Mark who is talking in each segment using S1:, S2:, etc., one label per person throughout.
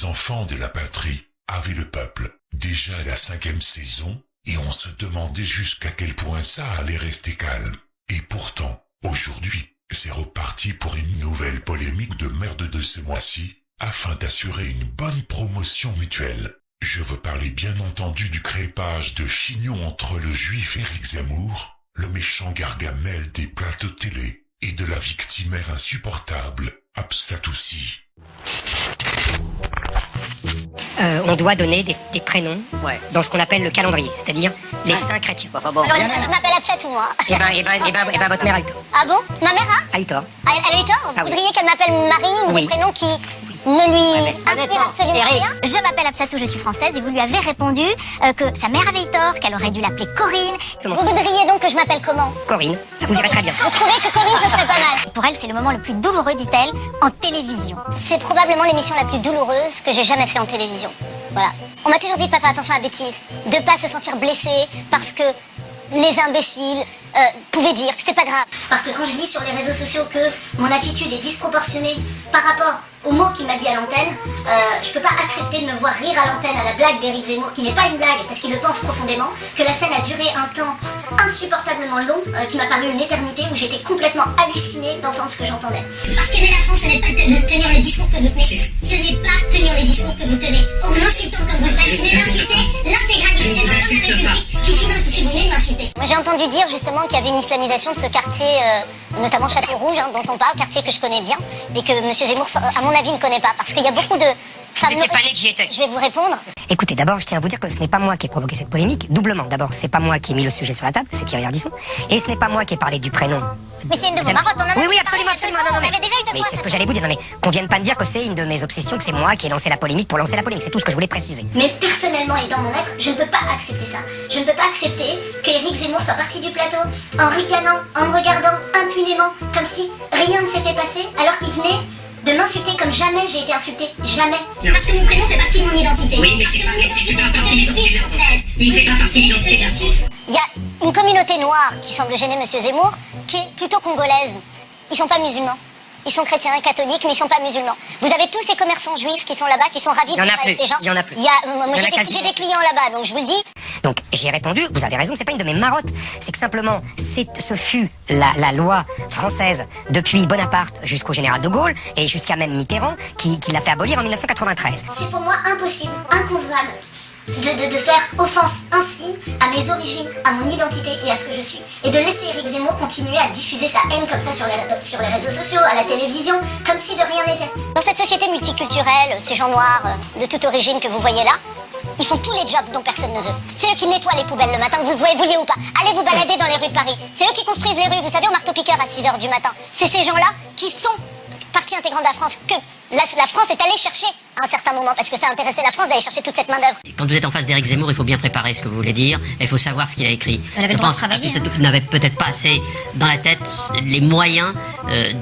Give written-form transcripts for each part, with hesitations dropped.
S1: enfants de la patrie avaient le peuple, déjà à la 5e saison, et on se demandait jusqu'à quel point ça allait rester calme. Et pourtant, aujourd'hui, c'est reparti pour une nouvelle polémique de merde de ce mois-ci, afin d'assurer une bonne promotion mutuelle. Je veux parler bien entendu du crépage de chignon entre le juif Éric Zemmour, le méchant Gargamel des plateaux télé, et de la victimaire insupportable, Absatoussi.
S2: On doit donner des prénoms dans ce qu'on appelle le calendrier, c'est-à-dire les saints chrétiens.
S3: Enfin bon. Alors, je m'appelle Absatou, moi.
S2: Et ben, votre mère a eu tort.
S3: Ah bon? Ma mère
S2: A eu tort.
S3: Elle a eu tort?
S2: Ah
S3: Vous
S2: oui.
S3: voudriez qu'elle m'appelle Marie ou
S2: Oui.
S3: des prénoms qui ne lui inspirent
S4: honnêtement,
S3: absolument
S4: Eric.
S3: rien?
S5: Je m'appelle Absatou, je suis française et vous lui avez répondu que sa mère avait eu tort, qu'elle aurait dû l'appeler Corinne.
S2: Comment
S3: Vous
S2: ça?
S3: voudriez donc que je m'appelle comment?
S2: Corinne, ça vous irait très bien.
S3: Vous trouvez que Corinne, ce serait pas mal?
S5: Pour elle, c'est le moment le plus douloureux, dit-elle, en télévision.
S3: C'est probablement l'émission la plus douloureuse que j'ai jamais fait en télévision. Voilà. On m'a toujours dit de pas faire attention à la bêtise, de pas se sentir blessé parce que les imbéciles pouvaient dire que c'était pas grave. Parce que quand je dis sur les réseaux sociaux que mon attitude est disproportionnée par rapport aux mots qu'il m'a dit à l'antenne, je peux pas accepter de me voir rire à l'antenne à la blague d'Éric Zemmour, qui n'est pas une blague parce qu'il le pense profondément, que la scène a duré un temps insupportablement long, qui m'a paru une éternité, où j'étais complètement hallucinée d'entendre ce que j'entendais. Parce qu'aimer la France, ce n'est pas de tenir les discours que vous tenez, ce n'est pas tenir les discours que vous tenez en m'insultant comme vous le faites, mais insulter l'intégralité de la République, qui sinon si vous venez de m'insulter. Moi j'ai entendu dire justement qu'il y avait une islamisation de ce quartier, notamment Château Rouge, dont on parle, quartier que je connais bien, et que M. Zemmour, à mon avis, ne connaît pas, parce qu'il y a beaucoup de femmes...
S2: Vous étiez pas né que j'y étais.
S3: Je vais vous répondre.
S2: Écoutez, d'abord, je tiens à vous dire que ce n'est pas moi qui ai provoqué cette polémique, doublement. D'abord, c'est pas moi qui ai mis le sujet sur la table, c'est Thierry Ardisson. Et ce n'est pas moi qui ai parlé du prénom.
S3: Mais c'est une de vos marottes, on en a
S2: Oui,
S3: parlé,
S2: absolument, absolument. Non,
S3: on avait déjà eu cette
S2: mais
S3: fois,
S2: c'est ce que
S3: cette
S2: j'allais vous dire. Non, mais qu'on vienne pas me dire que c'est une de mes obsessions, que c'est moi qui ai lancé la polémique pour lancer la polémique. C'est tout ce que je voulais préciser.
S3: Mais personnellement et dans mon être, je ne peux pas accepter ça. Je ne peux pas accepter qu'Éric Zemmour soit parti du plateau en ricanant, en me regardant impunément, comme si rien ne s'était passé, alors qu'il venait de m'insulter comme jamais j'ai été insultée. Jamais. Parce que mon prénom fait partie de mon identité.
S2: Oui, mais c'est pas partie de l'identité de la France. Il fait pas partie de l'identité de la France.
S3: Il y a une communauté noire qui semble gêner Monsieur Zemmour, qui est plutôt congolaise. Ils sont pas musulmans. Ils sont chrétiens et catholiques, mais ils sont pas musulmans. Vous avez tous ces commerçants juifs qui sont là-bas, qui sont ravis de parler avec ces gens.
S2: Il y en a plus.
S3: Moi, j'ai des clients là-bas, donc je vous le dis.
S2: Donc j'ai répondu, vous avez raison, c'est pas une de mes marottes, c'est que simplement ce fut la loi française depuis Bonaparte jusqu'au général de Gaulle et jusqu'à même Mitterrand qui l'a fait abolir en 1993.
S3: C'est pour moi impossible, inconcevable de faire offense ainsi à mes origines, à mon identité et à ce que je suis. Et de laisser Éric Zemmour continuer à diffuser sa haine comme ça sur les réseaux sociaux, à la télévision, comme si de rien n'était. Dans cette société multiculturelle, ces gens noirs de toute origine que vous voyez là, ils font tous les jobs dont personne ne veut. C'est eux qui nettoient les poubelles le matin, vous le vouliez ou pas. Allez vous balader dans les rues de Paris. C'est eux qui construisent les rues, vous savez, au marteau-piqueur à 6h du matin. C'est ces gens-là qui sont partie intégrante de la France, que la France est allée chercher à un certain moment, parce que ça a intéressé la France d'aller chercher toute cette main-d'œuvre.
S4: Quand vous êtes en face d'Éric Zemmour, il faut bien préparer ce que vous voulez dire, et il faut savoir ce qu'il a écrit.
S2: Elle avait le droit de travailler,
S4: Vous n'avez peut-être pas assez dans la tête les moyens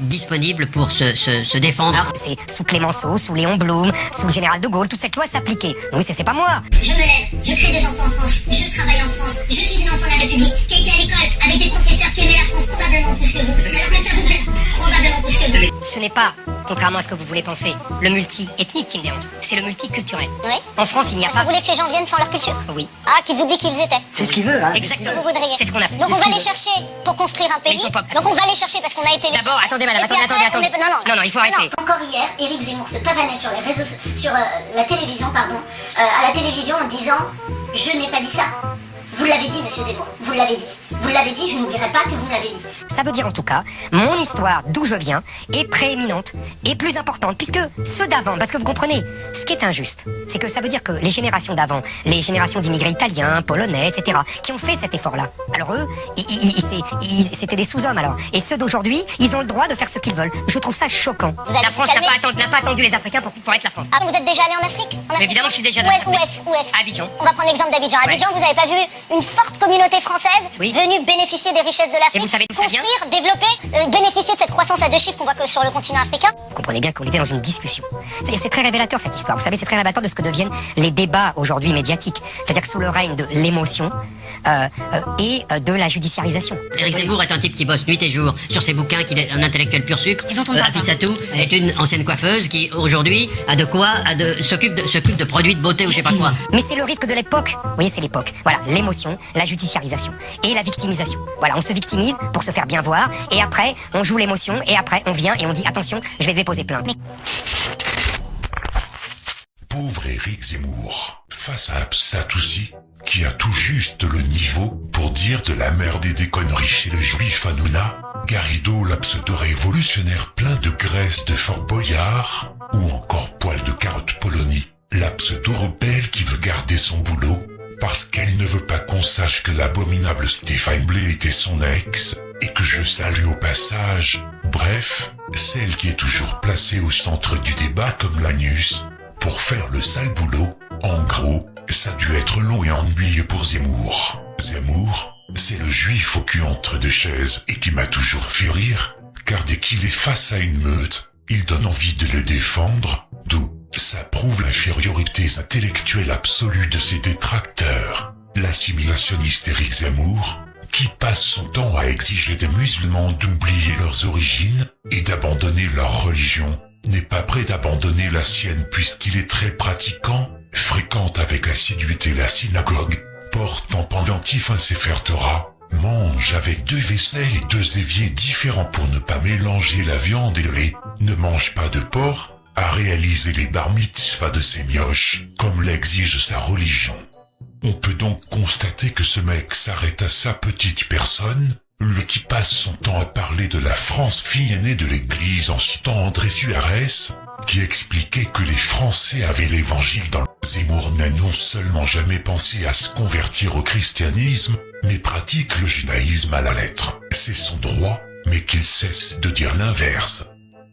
S4: disponibles pour se défendre.
S2: Alors c'est sous Clémenceau, sous Léon Blum, sous le général de Gaulle, toute cette loi s'appliquait. Oui, c'est pas moi.
S3: Je me lève, je crée des enfants en France, je travaille en France, je suis une enfant de la République, qui a été à l'école avec des professeurs qui aimaient la France probablement plus que vous. Alors que ça vous plaît probablement plus que vous.
S2: Ce n'est pas, contrairement à ce que vous voulez penser, le multi-ethnique qui me dérange, c'est le multiculturel.
S3: Oui.
S2: En France, il n'y a
S3: Parce que
S2: pas...
S3: vous voulez que ces gens viennent sans leur culture?
S2: Oui.
S3: Ah, qu'ils oublient qui ils étaient.
S6: C'est ce qu'il veut, hein.
S2: Exactement.
S3: Vous voudriez.
S2: C'est ce qu'on a fait.
S3: Donc on va les chercher pour construire un pays.
S2: ils sont pas-
S3: Donc on va les chercher parce qu'on a été les
S2: D'abord,
S3: chercher.
S2: attendez, madame,
S3: Et puis
S2: attendez.
S3: après, on est-
S2: Non, il faut arrêter.
S3: Encore hier, Éric Zemmour se pavanait sur les réseaux, sur la télévision, à la télévision en disant « Je n'ai pas dit ça ». Vous l'avez dit, monsieur Zemmour, vous l'avez dit. Vous l'avez dit, je n'oublierai pas que vous me l'avez dit.
S2: Ça veut dire en tout cas, mon histoire d'où je viens est prééminente et plus importante, puisque ceux d'avant, parce que vous comprenez, ce qui est injuste, c'est que ça veut dire que les générations d'avant, les générations d'immigrés italiens, polonais, etc., qui ont fait cet effort-là, alors eux, c'était des sous-hommes alors. Et ceux d'aujourd'hui, ils ont le droit de faire ce qu'ils veulent. Je trouve ça choquant.
S3: Vous allez
S2: La
S3: vous
S2: France n'a
S3: calmer.
S2: pas attendu les Africains pour être la France.
S3: Ah, vous êtes déjà allé en Afrique?
S2: Mais évidemment que je suis déjà
S3: Où
S2: allé
S3: est-ce?
S2: en
S3: Où est-ce?
S2: À Abidjan.
S3: On va prendre l'exemple d'Abidjan. À
S2: Ouais.
S3: Abidjan, vous n'avez pas vu une forte communauté française
S2: Oui.
S3: venue bénéficier des richesses de l'Afrique,
S2: Et vous savez d'où ça vient?
S3: construire, développer, bénéficier de cette croissance croissance à 2 chiffres qu'on voit que sur le continent africain.
S2: Vous comprenez bien qu'on était dans une discussion. C'est très révélateur cette histoire. Vous savez, c'est très révélateur de ce que deviennent les débats aujourd'hui médiatiques. C'est-à-dire que sous le règne de l'émotion et de la judiciarisation.
S4: Éric Zemmour est un type qui bosse nuit et jour sur ses bouquins, qui est un intellectuel pur sucre.
S5: Et dont on ne parle pas.
S4: Afissatou est une ancienne coiffeuse qui aujourd'hui s'occupe de produits de beauté ou je sais pas quoi.
S2: Mais c'est le risque de l'époque. Vous voyez, c'est l'époque. Voilà, l'émotion, la judiciarisation et la victimisation. Voilà, on se victimise pour se faire bien voir et après, on joue l'émotion et après, on vient et on dit attention, je vais déposer plainte.
S1: Pauvre Éric Zemmour, face à Absatoussi, qui a tout juste le niveau pour dire de la merde et des conneries chez le juif Hanouna, Garrido, la pseudo-révolutionnaire plein de graisse de Fort Boyard, ou encore Poil de Carotte Polony, la pseudo-rebelle qui veut garder son boulot, parce qu'elle ne veut pas qu'on sache que l'abominable Stéphane Blé était son ex, et que je salue au passage, bref, celle qui est toujours placée au centre du débat comme l'anus, pour faire le sale boulot. En gros, ça a dû être long et ennuyeux pour Zemmour. Zemmour, c'est le juif au cul entre deux chaises et qui m'a toujours fait rire, car dès qu'il est face à une meute, il donne envie de le défendre, d'où ça prouve l'infériorité intellectuelle absolue de ses détracteurs. L'assimilationniste Éric Zemmour, qui passe son temps à exiger des musulmans d'oublier leurs origines et d'abandonner leur religion, n'est pas prêt d'abandonner la sienne puisqu'il est très pratiquant, fréquente avec assiduité la synagogue, porte en pendentif un Sefer Torah, mange avec 2 vaisselles et 2 éviers différents pour ne pas mélanger la viande et le lait, ne mange pas de porc, a réalisé les bar mitzvahs de ses mioches, comme l'exige sa religion. On peut donc constater que ce mec s'arrête à sa petite personne, lui qui passe son temps à parler de la France fille aînée de l'Église en citant André Suarez, qui expliquait que les Français avaient l'Évangile dans le... Zemmour n'a non seulement jamais pensé à se convertir au christianisme, mais pratique le judaïsme à la lettre. C'est son droit, mais qu'il cesse de dire l'inverse.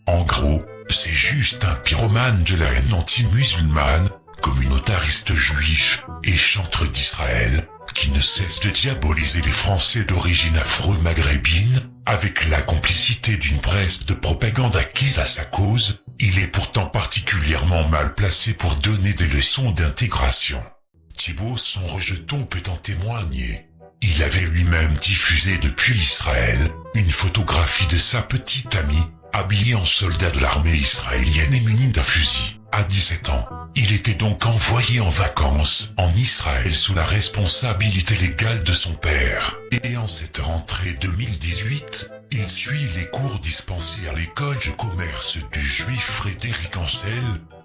S1: En gros, c'est juste un pyromane de la haine anti-musulmane, communautariste juif et chantre d'Israël, qui ne cesse de diaboliser les Français d'origine afro-maghrébine, avec la complicité d'une presse de propagande acquise à sa cause. Il est pourtant particulièrement mal placé pour donner des leçons d'intégration. Thibault, son rejeton, peut en témoigner. Il avait lui-même diffusé depuis Israël une photographie de sa petite amie, habillée en soldat de l'armée israélienne et munie d'un fusil. À 17 ans, il était donc envoyé en vacances en Israël sous la responsabilité légale de son père. Et en cette rentrée 2018, il suit les cours dispensés à l'école de commerce du juif Frédéric Ancel,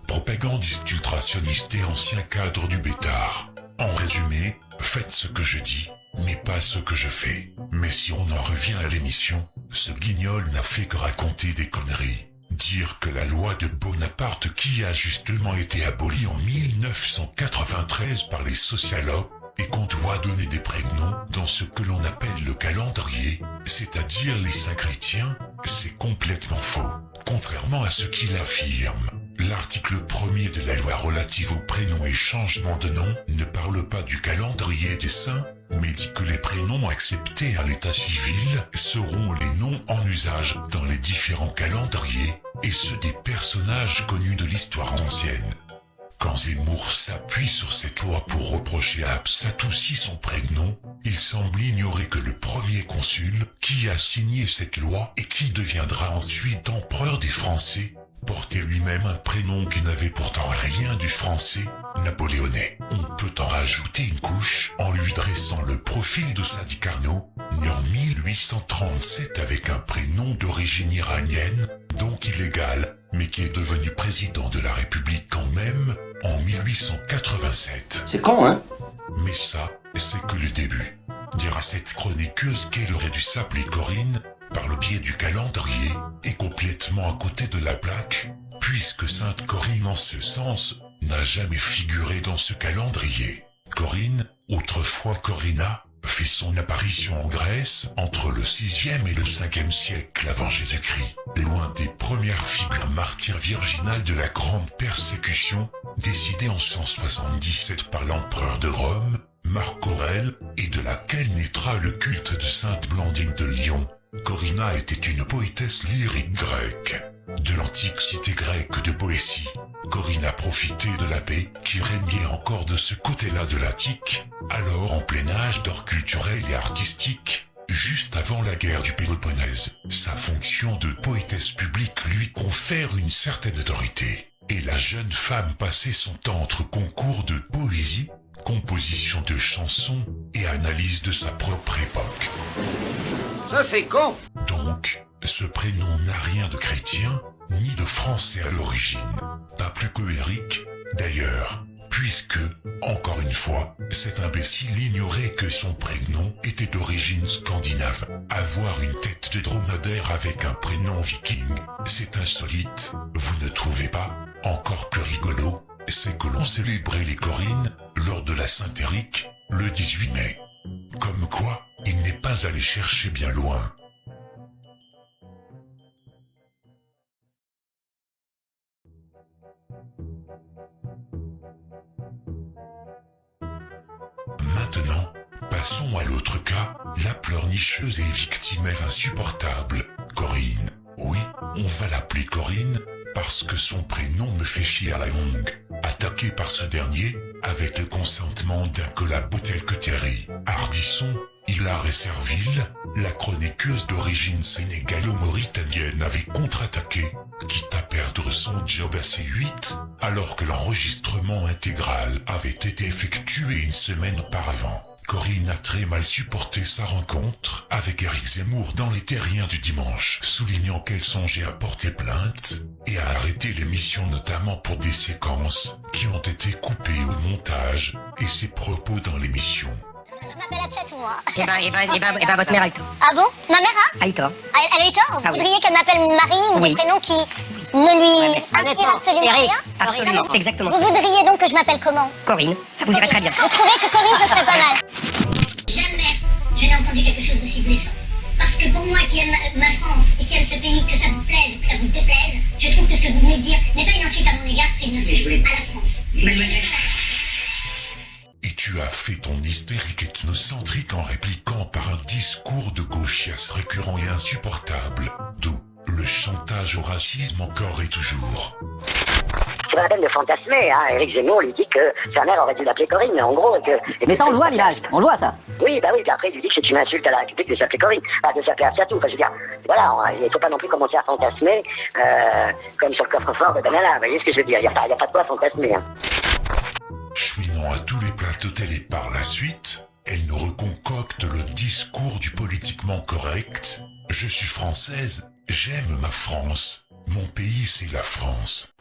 S1: propagandiste ultrationniste et ancien cadre du Bétard. En résumé, faites ce que je dis, mais pas ce que je fais. Mais si on en revient à l'émission, ce guignol n'a fait que raconter des conneries. Dire que la loi de Bonaparte, qui a justement été abolie en 1993 par les sociologues, et qu'on doit donner des prénoms dans ce que l'on appelle le calendrier, c'est-à-dire les saints chrétiens, c'est complètement faux. Contrairement à ce qu'il affirme, l'article 1er de la loi relative aux prénoms et changements de nom ne parle pas du calendrier des saints, mais dit que les prénoms acceptés à l'état civil seront les noms en usage dans les différents calendriers, et ceux des personnages connus de l'histoire ancienne. Quand Zemmour s'appuie sur cette loi pour reprocher à Absatoussi son prénom, il semble ignorer que le premier consul, qui a signé cette loi et qui deviendra ensuite empereur des Français, portait lui-même un prénom qui n'avait pourtant rien du français, napoléonais. On peut en rajouter une couche en lui dressant le profil de Sadi Carnot, né en 1837 avec un prénom d'origine iranienne, donc illégal, mais qui est devenu président de la République quand même, en 1887.
S6: C'est con, hein?
S1: Mais ça, c'est que le début. Dira cette chroniqueuse qu'elle aurait dû s'appeler Corinne, par le biais du calendrier, est complètement à côté de la plaque, puisque Sainte Corinne en ce sens, n'a jamais figuré dans ce calendrier. Corinne, autrefois Corina, fait son apparition en Grèce entre le 6e et le 5e siècle avant Jésus-Christ, loin des premières figures martyrs virginales de la grande persécution, décidée en 177 par l'empereur de Rome, Marc Aurèle, et de laquelle naîtra le culte de Sainte Blandine de Lyon, Corina était une poétesse lyrique grecque. De l'antique cité grecque de Boétie, Corina profitait de la paix qui régnait encore de ce côté-là de l'Attique, alors en plein âge d'or culturel et artistique, juste avant la guerre du Péloponnèse. Sa fonction de poétesse publique lui confère une certaine autorité, et la jeune femme passait son temps entre concours de poésie, composition de chansons et analyse de sa propre époque.
S6: Ça c'est con.
S1: Donc, ce prénom n'a rien de chrétien, ni de français à l'origine. Pas plus que Eric, d'ailleurs, puisque, encore une fois, cet imbécile ignorait que son prénom était d'origine scandinave. Avoir une tête de dromadaire avec un prénom viking, c'est insolite, vous ne trouvez pas? Encore plus rigolo, c'est que l'on célébrait les Corines lors de la Saint-Éric, le 18 mai. Comme quoi, il n'est pas allé chercher bien loin. Maintenant, passons à l'autre cas, la pleurnicheuse et victimaire insupportable, Corinne. Oui, on va l'appeler Corinne, parce que son prénom me fait chier à la longue. Attaquée par ce dernier, avec le consentement d'un collabo tel que Thierry Ardisson, Hilaire et Serville, la chroniqueuse d'origine sénégalo-mauritanienne avait contre-attaqué, quitte à perdre son job à C8, alors que l'enregistrement intégral avait été effectué une semaine auparavant. Corinne a très mal supporté sa rencontre avec Éric Zemmour dans Les Terriens du dimanche, soulignant qu'elle songeait à porter plainte et à arrêter l'émission notamment pour des séquences qui ont été coupées au montage et ses propos dans l'émission.
S3: Je m'appelle Absatou, moi.
S2: Eh ben, votre mère a eu tort.
S3: Ah bon? Ma mère
S2: A eu tort.
S3: Elle a eu tort? Vous
S2: Ah oui.
S3: voudriez qu'elle m'appelle Marie ou
S2: Oui.
S3: des prénoms qui ne lui inspirent absolument
S2: Eric,
S3: rien?
S2: absolument,
S3: Non.
S2: exactement
S3: Vous
S2: ça.
S3: voudriez donc que je m'appelle comment?
S2: Corinne, ça vous irait très bien.
S3: Vous trouvez que Corinne, ce serait pas mal? Jamais je n'ai entendu quelque chose d'aussi blessant. Parce que pour moi qui aime ma France et qui aime ce pays, que ça vous plaise ou que ça vous déplaise, je trouve que ce que vous venez de dire n'est pas une insulte à mon égard, c'est une insulte à la France.
S1: Et tu as fait ton hystérique ethnocentrique en répliquant par un discours de gauchias récurrent et insupportable, d'où le chantage au racisme encore et toujours.
S7: C'est pas la peine de fantasmer, hein. Éric Zemmour lui dit que sa mère aurait dû l'appeler Corinne, en gros, et que...
S8: Mais ça, on le voit à l'image, on le voit ça.
S7: Oui, bah oui, puis après, il lui dit que c'est une insulte à la République de s'appeler Corinne, de s'appeler Absatou. Enfin, je veux dire, voilà, il faut pas non plus commencer à fantasmer, comme sur le coffre-fort de Banana, vous voyez ce que je veux dire, il y a pas de quoi fantasmer, hein.
S1: Chouinant à tous les plateaux télé par la suite, elle nous reconcocte le discours du politiquement correct. Je suis française, j'aime ma France. Mon pays, c'est la France.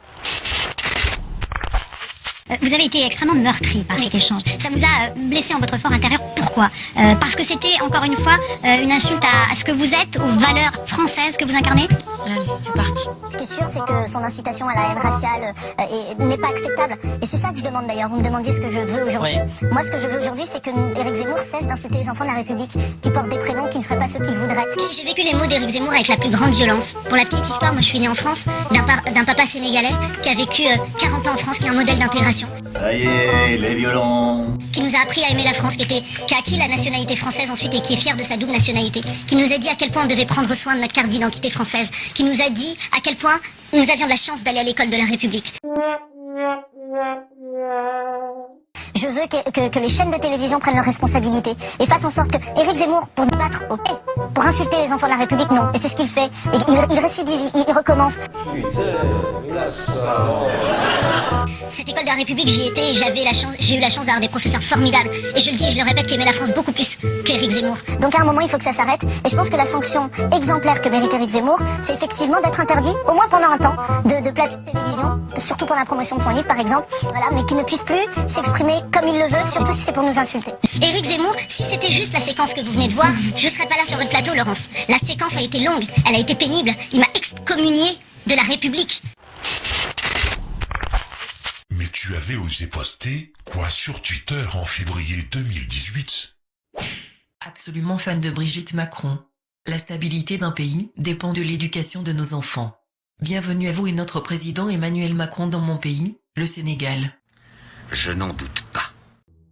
S5: Vous avez été extrêmement meurtri par cet échange. Ça vous a blessé en votre fort intérieur. Pourquoi? Parce que c'était, encore une fois, une insulte à ce que vous êtes, aux valeurs françaises que vous incarnez.
S9: Allez, c'est parti.
S3: Ce qui est sûr, c'est que son incitation à la haine raciale n'est pas acceptable. Et c'est ça que je demande d'ailleurs. Vous me demandiez ce que je veux aujourd'hui.
S8: Oui.
S3: Moi, ce que je veux aujourd'hui, c'est que Éric Zemmour cesse d'insulter les enfants de la République qui portent des prénoms qui ne seraient pas ceux qu'il voudrait. J'ai vécu les mots d'Éric Zemmour avec la plus grande violence. Pour la petite histoire, moi je suis née en France d'un papa sénégalais qui a vécu 40 ans en France, qui est un modèle d'intégration.
S6: Ça y est, les violons.
S3: Qui nous a appris à aimer la France, qui a acquis la nationalité française ensuite et qui est fier de sa double nationalité, qui nous a dit à quel point on devait prendre soin de notre carte d'identité française, qui nous a dit à quel point nous avions de la chance d'aller à l'école de la République. Je veux que les chaînes de télévision prennent leurs responsabilités et fassent en sorte que Éric Zemmour, pour débattre, ok, pour insulter les enfants de la République, non. Et c'est ce qu'il fait. Et il récidive, il recommence. Cette école de la République, j'y étais et j'ai eu la chance d'avoir des professeurs formidables. Et je le dis et je le répète, qui aimaient la France beaucoup plus qu'Éric Zemmour. Donc à un moment, il faut que ça s'arrête. Et je pense que la sanction exemplaire que mérite Éric Zemmour, c'est effectivement d'être interdit, au moins pendant un temps, de plateaux de télévision, surtout pour la promotion de son livre, par exemple. Voilà, mais qu'il ne puisse plus s'exprimer comme il le veut, surtout si c'est pour nous insulter. Éric Zemmour, si c'était juste la séquence que vous venez de voir, je serais pas là sur votre plateau, Laurence. La séquence a été longue, elle a été pénible. Il m'a excommunié de la République.
S1: Mais tu avais osé poster quoi sur Twitter en février 2018?
S9: Absolument fan de Brigitte Macron. La stabilité d'un pays dépend de l'éducation de nos enfants. Bienvenue à vous et notre président Emmanuel Macron dans mon pays, le Sénégal.
S6: Je n'en doute pas.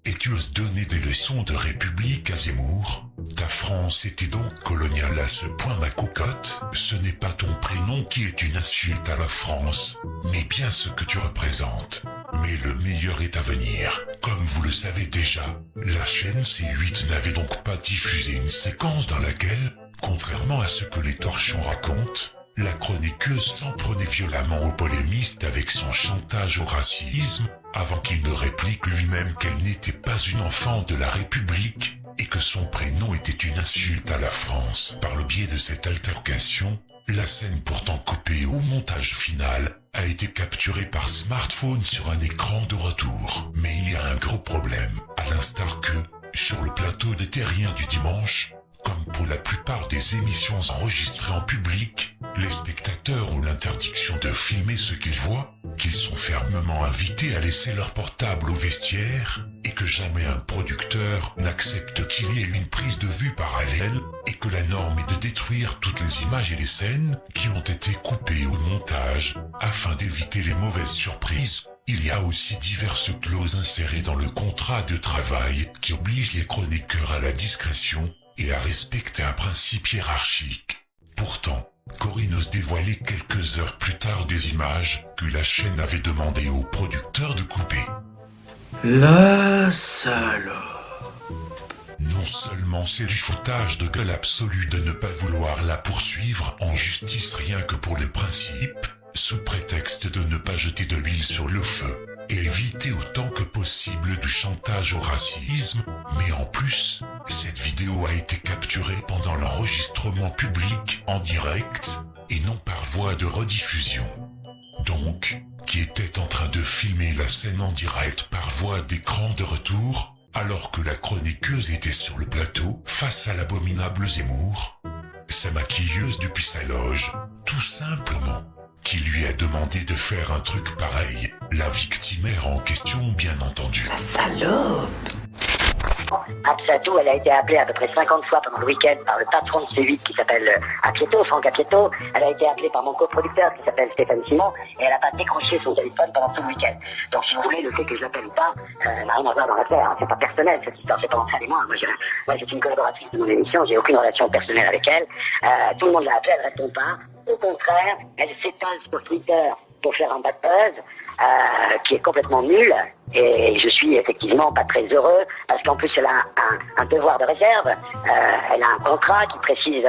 S1: et tu oses donner des leçons de République à Zemmour. Ta France était donc coloniale à ce point, ma cocotte. Ce n'est pas ton prénom qui est une insulte à la France, mais bien ce que tu représentes. Mais le meilleur est à venir. Comme vous le savez déjà, la chaîne C8 n'avait donc pas diffusé une séquence dans laquelle, contrairement à ce que les torchons racontent, la chroniqueuse s'en prenait violemment au polémiste avec son chantage au racisme, avant qu'il ne réplique lui-même qu'elle n'était pas une enfant de la République, et que son prénom était une insulte à la France. Par le biais de cette altercation, la scène pourtant coupée au montage final a été capturée par smartphone sur un écran de retour. Mais il y a un gros problème, à l'instar que, sur le plateau des Terriens du dimanche, comme pour la plupart des émissions enregistrées en public, les spectateurs ont l'interdiction de filmer ce qu'ils voient, qu'ils sont fermement invités à laisser leur portable au vestiaire, et que jamais un producteur n'accepte qu'il y ait une prise de vue parallèle, et que la norme est de détruire toutes les images et les scènes qui ont été coupées au montage, afin d'éviter les mauvaises surprises. Il y a aussi diverses clauses insérées dans le contrat de travail qui obligent les chroniqueurs à la discrétion et à respecter un principe hiérarchique. Pourtant, Corinne ose dévoiler quelques heures plus tard des images que la chaîne avait demandé aux producteurs de couper.
S6: La salope.
S1: Non seulement c'est du foutage de gueule absolu de ne pas vouloir la poursuivre en justice rien que pour le principe, sous prétexte de ne pas jeter de l'huile sur le feu, et éviter autant que possible du chantage au racisme, mais en plus, cette vidéo a été capturée pendant l'enregistrement public en direct, et non par voie de rediffusion. Donc, qui était en train de filmer la scène en direct par voie d'écran de retour, alors que la chroniqueuse était sur le plateau, face à l'abominable Zemmour, sa maquilleuse depuis sa loge, tout simplement, qui lui a demandé de faire un truc pareil, la victimaire en question bien entendu.
S6: La salope.
S7: Absatou, elle a été appelée à peu près 50 fois pendant le week-end par le patron de C8 qui s'appelle Apieto, Franck Apieto. Elle a été appelée par mon coproducteur qui s'appelle Stéphane Simon et elle n'a pas décroché son téléphone pendant tout le week-end. Donc si vous voulez, le fait que je l'appelle ou pas, n'a rien à voir dans l'affaire. Hein. C'est pas personnel cette histoire, c'est pas entre elle et moi. Moi c'est une collaboratrice de mon émission, j'ai aucune relation personnelle avec elle. Tout le monde l'a appelée, elle répond pas. Au contraire, elle s'étale sur Twitter pour faire un bad buzz. Qui est complètement nul et je suis effectivement pas très heureux parce qu'en plus elle a un devoir de réserve, elle a un contrat qui précise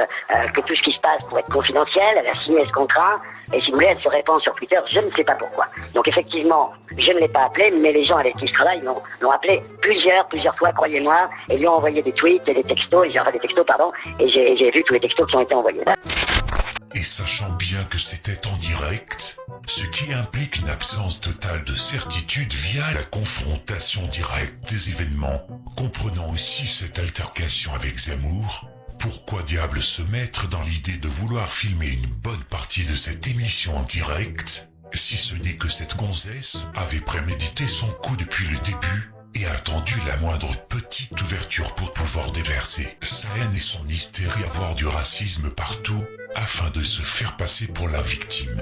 S7: que tout ce qui se passe pour être confidentiel, elle a signé ce contrat et si vous voulez elle se répand sur Twitter, je ne sais pas pourquoi. Donc effectivement je ne l'ai pas appelée mais les gens avec qui je travaille l'ont appelée plusieurs fois, croyez-moi, et lui ont envoyé des tweets et des textos, et j'ai vu tous les textos qui ont été envoyés.
S1: Et sachant bien que c'était en direct, ce qui implique une absence totale de certitude via la confrontation directe des événements, comprenant aussi cette altercation avec Zemmour, pourquoi diable se mettre dans l'idée de vouloir filmer une bonne partie de cette émission en direct, si ce n'est que cette gonzesse avait prémédité son coup depuis le début et attendu la moindre petite ouverture pour pouvoir déverser sa haine et son hystérie à voir du racisme partout, afin de se faire passer pour la victime.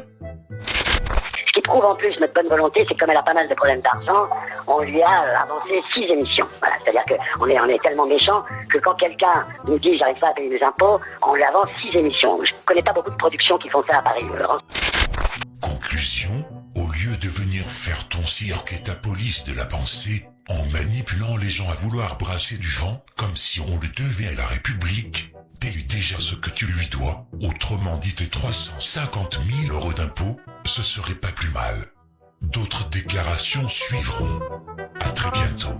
S7: Ce qui prouve en plus notre bonne volonté, c'est que comme elle a pas mal de problèmes d'argent, on lui a avancé 6 émissions. Voilà, c'est-à-dire qu'on est tellement méchant que quand quelqu'un nous dit j'arrive pas à payer mes impôts, on lui avance 6 émissions. Je connais pas beaucoup de productions qui font ça à Paris, Laurent.
S1: Conclusion, au lieu de venir faire ton cirque et ta police de la pensée, en manipulant les gens à vouloir brasser du vent, comme si on le devait à la République, paye déjà ce que tu lui dois, autrement dit tes 350 000 € d'impôts, ce serait pas plus mal. D'autres déclarations suivront. À très bientôt.